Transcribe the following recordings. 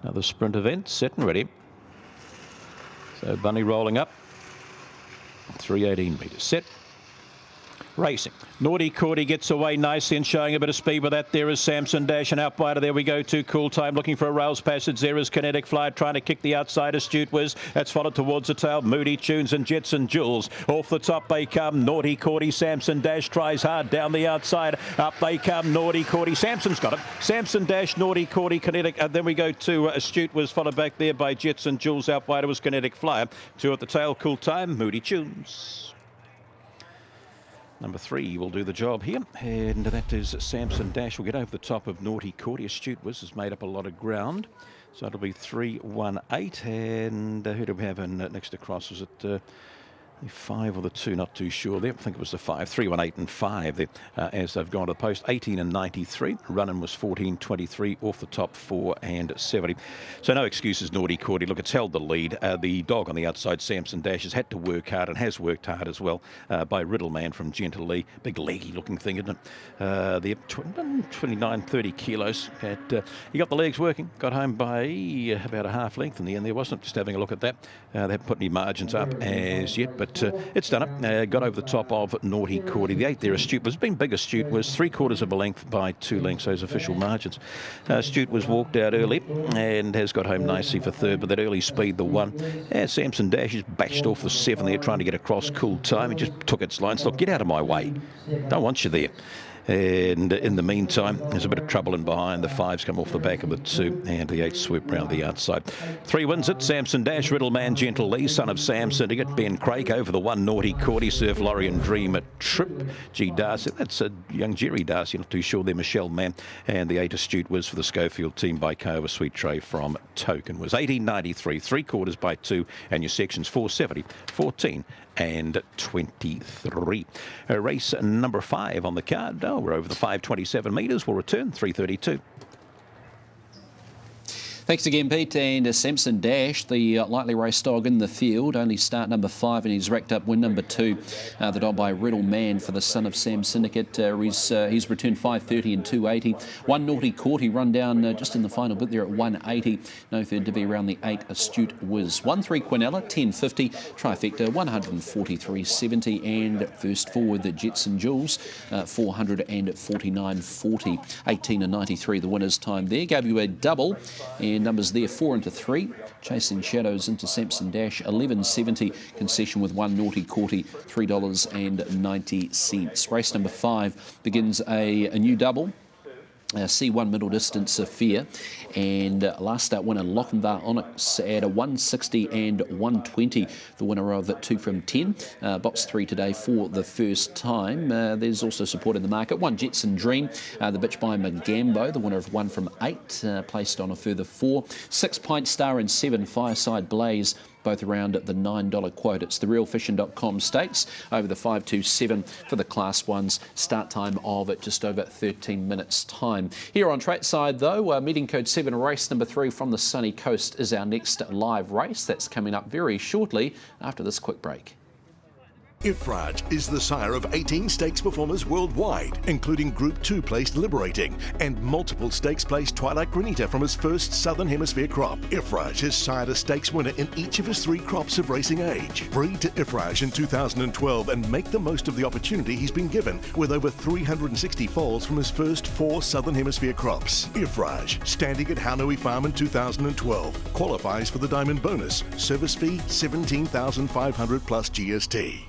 Another sprint event, set and ready. So Bunny rolling up. 318 metres, set. Racing. Naughty Cordy gets away nicely and showing a bit of speed with that. There is Samson Dash, and out wider there we go to Cool Time, looking for a rails passage. There is Kinetic Fly trying to kick the outside. Astute Whiz. That's followed towards the tail. Moody Tunes and Jets and Jules. Off the top they come. Naughty Cordy. Samson Dash tries hard down the outside. Up they come. Naughty Cordy. Samson's got it. Samson Dash, Naughty Cordy, Kinetic. Then we go to Astute Whiz, followed back there by Jets and Jules. Out wider was Kinetic Flyer. 2 at the tail. Cool Time. Moody Tunes. Number 3 will do the job here, and that is Samson Dash. Will get over the top of Naughty Cordy. Astute Whiz has made up a lot of ground, so it'll be 3-1-8. And who do we have in next across? Was it the 5 or the 2? Not too sure there. I think it was the 5. 3-1-8 and 5 there, as they've gone to the post. 18 and 93. Running was 14-23. Off the top 4 and 70. So no excuses, Naughty Cordy. Look, it's held the lead. The dog on the outside, Samson Dash, has had to work hard and has worked hard as well by Riddleman from Gentle Lee. Big leggy looking thing, isn't it? The 29-30 kilos. He got the legs working. Got home by about a half length in the end there, wasn't it? Just having a look at that. They haven't put any margins up as yet, but it's done it. Got over the top of Naughty Cordy. The 8 there, Astute was been big. Astute was 3/4 of a length by 2 lengths, those official margins. Astute was walked out early and has got home nicely for 3rd, but that early speed, the 1. Samson Dash is bashed off the 7 there, trying to get across. Cool Time. He just took its line. Look, get out of my way. Don't want you there. And in the meantime, there's a bit of trouble in behind. The 5's come off the back of the 2, and the 8 swoop round the outside. 3 wins it. Samson Dash, Riddleman, Gentle Lee, Son of Samson to get Ben Craig over the 1. Naughty Cordy, Surf Lorien Dream at Trip. G Darcy, that's a young Jerry Darcy, not too sure there. Michelle Mann, and the 8 Astute was for the Schofield team by Kova Sweet Tray from Token. Was 18.93, 3/4 by 2, and your sections 470, 14 and 23. Race number 5 on the card. Oh, we're over the 527 metres. We'll return 3:32. Thanks again, Pete. And Samson Dash, the lightly raced dog in the field, only start number 5, and he's racked up win number 2. The dog by Riddle Man for the Son of Sam Syndicate. He's returned 5.30 and 2.80. 1 Naughty Cordy run down just in the final bit there at 1.80. No third divvy around the 8 Astute Whiz. 1-3 Quinella, 10.50. Trifecta, 143.70. And first forward, the Jets and Jules, 449.40. 18 and 93, the winner's time there. Gave you a double. And numbers there 4 into 3. Chasing Shadows into Samson Dash 11.70. Concession with 1 Naughty Cordy $3.90. Race number 5 begins a new double. C1 middle distance Fear, and last start winner Lochinvar Onyx at a 160 and 120. The winner of 2 from 10. Box 3 today for the first time. There's also support in the market. 1 Jetson Dream, the bitch by Magambo, the winner of 1 from 8, placed on a further 4. 6 Pint Star and 7 Fireside Blaze, both around the $9 quote. It's the realfishing.com stakes over the 527 for the Class 1s. Start time of just over 13 minutes time. Here on trackside though, meeting code 7, race number 3 from the sunny coast is our next live race. That's coming up very shortly after this quick break. Ifraj is the sire of 18 stakes performers worldwide, including Group 2 placed Liberating and multiple stakes placed Twilight Granita from his first Southern Hemisphere crop. Ifraj has sired a stakes winner in each of his 3 crops of racing age. Breed to Ifraj in 2012 and make the most of the opportunity he's been given with over 360 foals from his first 4 Southern Hemisphere crops. Ifraj, standing at Haunui Farm in 2012, qualifies for the Diamond Bonus. Service fee $17,500 plus GST.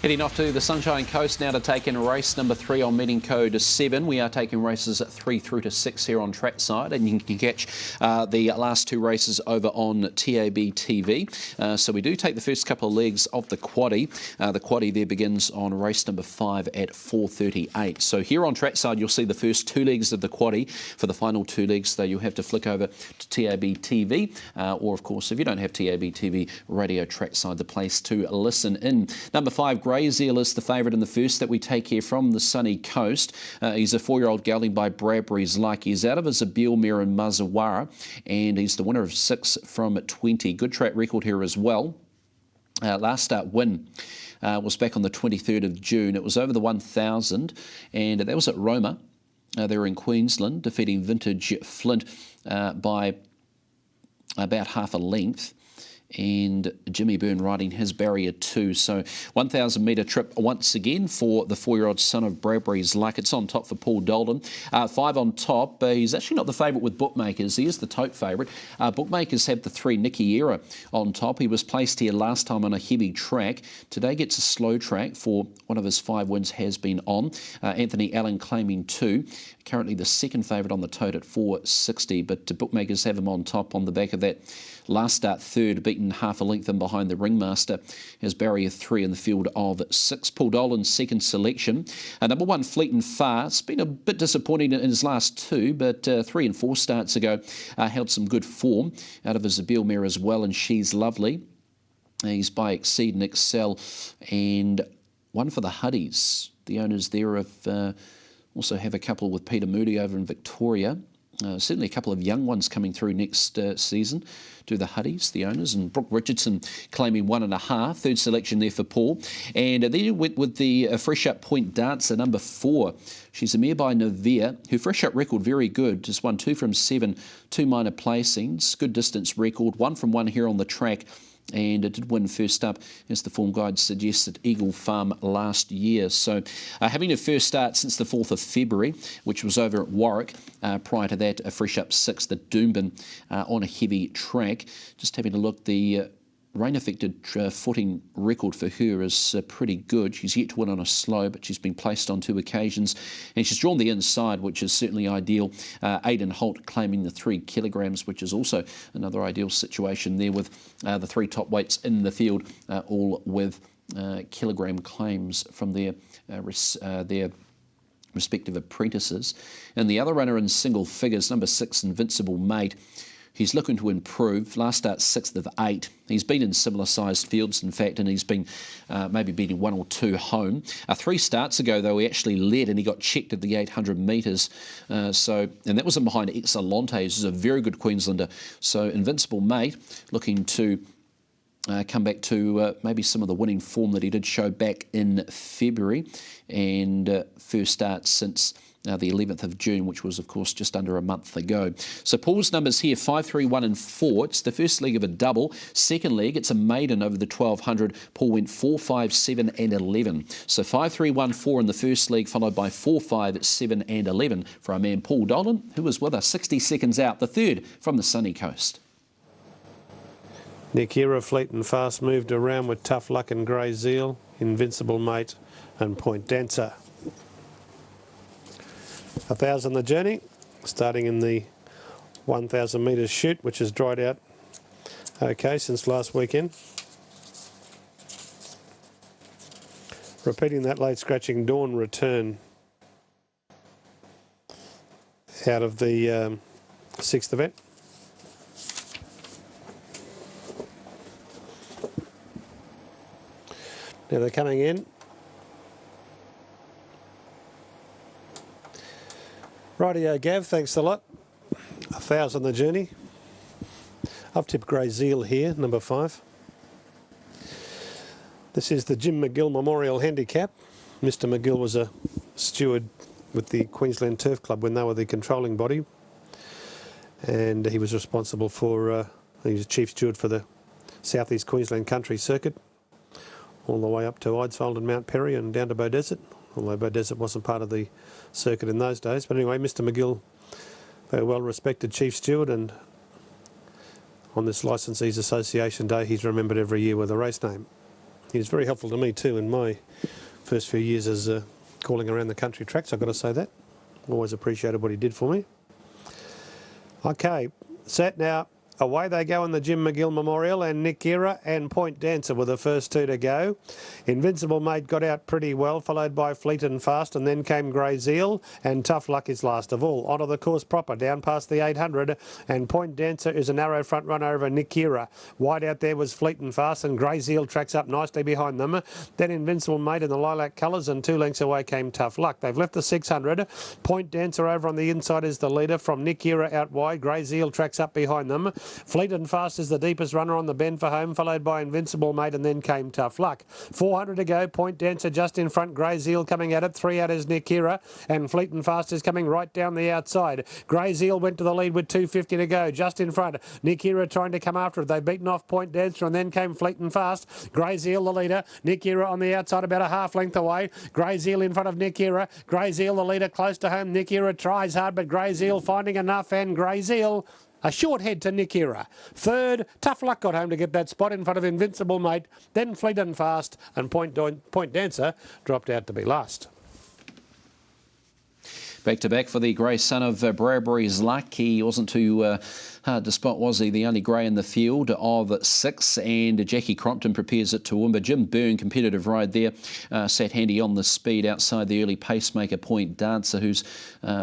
Heading off to the Sunshine Coast now to take in race number 3 on meeting code 7. We are taking races 3 through to 6 here on trackside, and you can catch the last 2 races over on TAB TV. So we do take the first couple of legs of the quaddie. The quaddie there begins on race number 5 at 4:38. So here on trackside you'll see the first 2 legs of the quaddie. For the final 2 legs though, you'll have to flick over to TAB TV, or of course if you don't have TAB TV, Radio Trackside, the place to listen in. Number 5, Greyzeal is the favourite in the first that we take here from the sunny coast. He's a 4-year-old gelding by Bradbury's Luck. He's out of his Zabeel mare in Mazawara, and he's the winner of 6 from 20. Good track record here as well. Last start win was back on the 23rd of June. It was over the 1,000, and that was at Roma. They were in Queensland, defeating Vintage Flint by about half a length. And Jimmy Byrne riding his barrier 2. So 1,000 metre trip once again for the 4-year-old son of Bradbury's Luck. It's on top for Paul Dalton. 5 on top. He's actually not the favourite with bookmakers. He is the tote favourite. Bookmakers have the 3 Nicky Era on top. He was placed here last time on a heavy track. Today gets a slow track for one of his 5 wins has been on. Anthony Allen claiming 2. Currently the second favourite on the tote at 4.60, but bookmakers have him on top on the back of that last start third, beaten half a length in behind the Ringmaster, has barrier 3 in the field of 6. Paul Dolan's second selection. Number 1, Fleet and Far. It's been a bit disappointing in his last 2, but 3 and 4 starts ago held some good form out of his Zabeel mare as well, and She's Lovely. He's by Exceed and Excel, and 1 for the Huddies. The owners there have also have a couple with Peter Moody over in Victoria. Certainly a couple of young ones coming through next season. Do the Huddies, the owners, and Brooke Richardson claiming 1.5. Third selection there for Paul. And then with the fresh up Point Dancer, number 4. She's a mare by Nevea. Her fresh up record very good. Just won 2 from 7, 2 minor placings. Good distance record. 1 from 1 here on the track. And it did win first up, as the form guide suggested, Eagle Farm last year. So having a first start since the 4th of February, which was over at Warwick. Prior to that, a fresh up 6th at Doomben on a heavy track. Just having a look, the rain-affected footing record for her is pretty good. She's yet to win on a slow, but she's been placed on 2 occasions. And she's drawn the inside, which is certainly ideal. Aidan Holt claiming the 3 kilograms, which is also another ideal situation there with the 3 top weights in the field, all with kilogram claims from their respective apprentices. And the other runner in single figures, number 6, Invincible Mate. He's looking to improve. Last start 6th of 8. He's been in similar sized fields, in fact, and he's been maybe beating 1 or 2 home. 3 starts ago, though, he actually led and he got checked at the 800 metres. And that was in behind Excelente, who's a very good Queenslander. So Invincible Mate looking to come back to maybe some of the winning form that he did show back in February. And first start since the 11th of June, which was, of course, just under a month ago. So Paul's numbers here, 5, 3, 1 and 4. It's the first leg of a double. Second leg, it's a maiden over the 1200. Paul went 4, 5, 7 and 11. So 5, 3, 1, 4 in the first leg, followed by 4, 5, 7 and 11 for our man Paul Dolan, who was with us 60 seconds out, the third from the sunny coast. Nick Era, Fleet and Fast moved around with Tough Luck and Greyzeal, Invincible Mate and Point Dancer. 1,000 the journey, starting in the 1,000 metres chute, which has dried out okay since last weekend. Repeating that late scratching Dawn return out of the 6th event. Now they're coming in. Rightio, Gav, thanks a lot. 1,000 the journey. I've tipped Greyzeal here, number 5. This is the Jim McGill Memorial Handicap. Mr. McGill was a steward with the Queensland Turf Club when they were the controlling body. And he was responsible for, he was chief steward for the South East Queensland Country Circuit, all the way up to Eidsvold and Mount Perry and down to Beaudesert, although Beaudesert wasn't part of the circuit in those days. But anyway, Mr. McGill, very well-respected chief steward, and on this Licensees Association Day, he's remembered every year with a race name. He was very helpful to me too in my first few years as calling around the country tracks, I've got to say that. Always appreciated what he did for me. Okay, set now. Away they go in the Jim McGill Memorial, and Nick Era and Point Dancer were the first two to go. Invincible Mate got out pretty well, followed by Fleet and Fast, and then came Grey Zeal, and Tough Luck is last of all. Onto the course proper, down past the 800, and Point Dancer is a narrow front runner over Nick Era. Wide out there was Fleet and Fast, and Grey Zeal tracks up nicely behind them. Then Invincible Mate in the lilac colours, and 2 lengths away came Tough Luck. They've left the 600. Point Dancer over on the inside is the leader from Nick Era out wide. Grey Zeal tracks up behind them. Fleet and Fast is the deepest runner on the bend for home, followed by Invincible Mate, and then came Tough Luck. 400 to go. Point Dancer just in front. Grey Zeal coming at it. 3 out is Nick Era, and Fleet and Fast is coming right down the outside. Grey Zeal went to the lead with 250 to go. Just in front. Nick Era trying to come after it. They've beaten off Point Dancer, and then came Fleet and Fast. Grey Zeal the leader. Nick Era on the outside about a half length away. Grey Zeal in front of Nick Era. Grey Zeal the leader close to home. Nick Era tries hard, but Grey Zeal finding enough, and Grey Zeal a short head to Nick Era. Third, Tough Luck got home to get that spot in front of Invincible Mate. Then Fleet and Fast, and Point Dancer dropped out to be last. Back to back for the grey son of Bradbury's Luck. He wasn't too hard to spot, was he? The only grey in the field of 6, and Jackie Crompton prepares it to Wimber. Jim Byrne, competitive ride there, sat handy on the speed outside the early pacemaker Point Dancer, who's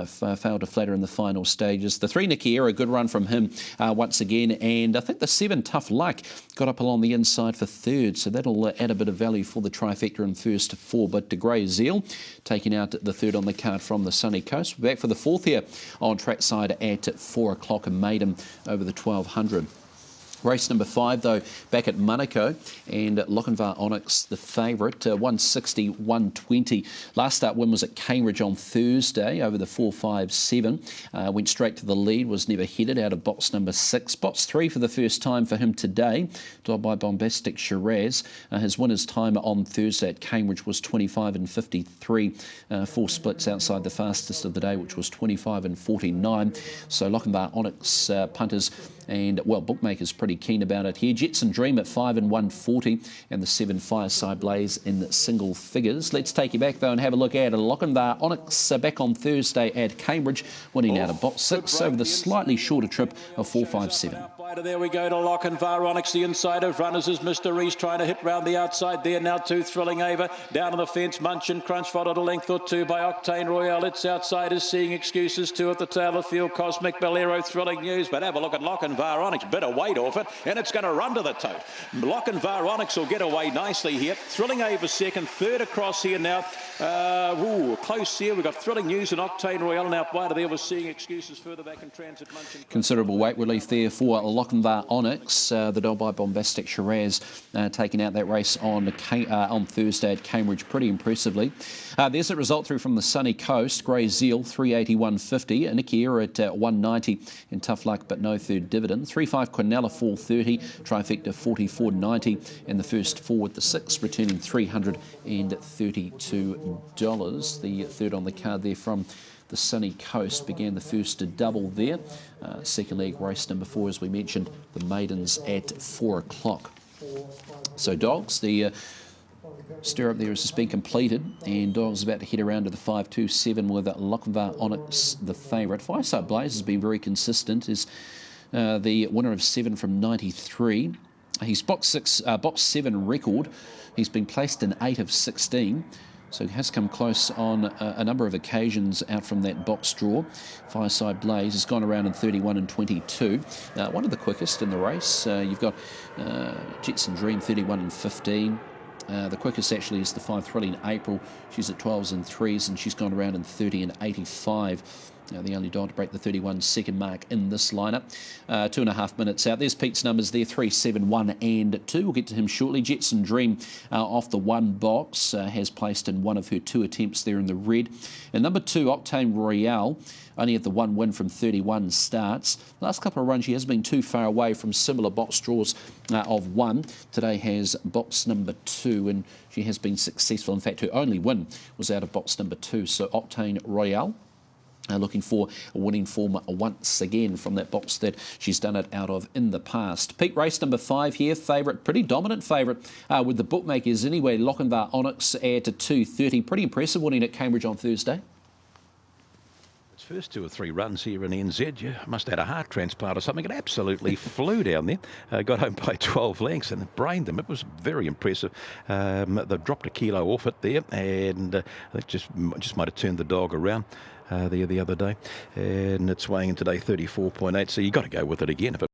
failed to flatter in the final stages. The 3 Nicky Era, a good run from him once again, and I think the 7 Tough Luck got up along the inside for third, so that'll add a bit of value for the trifecta in first 4. But de Grey Zeal taking out the third on the card from the sunny coast. We're back for the 4th here on trackside at 4 o'clock in Maiden over the 1200. Race number 5, though, back at Monaco, and Lochinvar Onyx, the favourite, 160, 120. Last start win was at Cambridge on Thursday over the 4.57. Went straight to the lead, was never headed out of box number 6. Box 3 for the first time for him today, driven by Bombastic Shiraz. His winner's time on Thursday at Cambridge was 25 and 53. 4 splits outside the fastest of the day, which was 25 and 49. So Lochinvar Onyx punters and, well, bookmakers pretty keen about it here. Jetson Dream at 5 and 140, and the 7 Fireside Blaze in single figures. Let's take you back, though, and have a look at Lochinvar Onyx back on Thursday at Cambridge, winning out of box 6 over the slightly shorter trip of 4.57. There we go to Lochinvar Onyx. The inside of runners is Mr. Reese trying to hit round the outside there. Now 2 Thrilling Ava. Down on the fence, Munch and Crunch followed a length or 2 by Octane Royale. Its outside is Seeing Excuses. 2 at the tail of the field. Cosmic Bolero, Thrilling News. But have a look at Lochinvar Onyx. Bit of weight off it, and it's going to run to the tote. Lochinvar Onyx will get away nicely here. Thrilling Ava second. Third across here now. Close here. We've got Thrilling News and Octane Royale. Now wider there was Seeing Excuses further back in Transit Munch. Considerable weight relief there for Lochinvar Onyx. The dog by Bombastic Shiraz taking out that race on Thursday at Cambridge pretty impressively. There's a result through from the sunny coast. Grey Zeal 381.50, Nicky Era at 190, and Tough Luck but no third dividend. 3-5 Quinella 430, trifecta 44.90, and the first 4 with the 6 returning $332. The third on the card there from the sunny coast began the first double there. Second leg, race number 4, as we mentioned, the maidens at 4 o'clock. So dogs, the stirrup there has been completed, and dogs about to head around to the 5.27 with Lochinvar Onyx the favourite. Fireside Blaze has been very consistent, is the winner of 7 from 93. He's box 7 record. He's been placed in 8 of 16. So he has come close on a number of occasions out from that box draw. Fireside Blaze has gone around in 31 and 22. One of the quickest in the race. You've got Jetson Dream 31 and 15. The quickest actually is the 5 Thrilling April. She's at 12s and 3s, and she's gone around in 30 and 85. The only dog to break the 31-second mark in this lineup. 2.5 minutes out. There's Pete's numbers there, 3, 7, 1 and 2. We'll get to him shortly. Jetson Dream off the 1 box has placed in 1 of her 2 attempts there in the red. And number 2, Octane Royale, only had the 1 win from 31 starts. Last couple of runs she has been too far away from similar box draws of 1. Today has box number 2, and she has been successful. In fact, her only win was out of box number 2. So Octane Royale Looking for a winning form once again from that box that she's done it out of in the past. Peak race number 5 here, favourite, pretty dominant favourite with the bookmakers anyway. Lochinvar Onyx at 2.30. Pretty impressive winning at Cambridge on Thursday. Its first 2 or 3 runs here in NZ, you must have had a heart transplant or something. It absolutely flew down there. Got home by 12 lengths and it brained them. It was very impressive. They dropped a kilo off it there, and it just might have turned the dog around the other day. And it's weighing in today 34.8. So you got to go with it again if it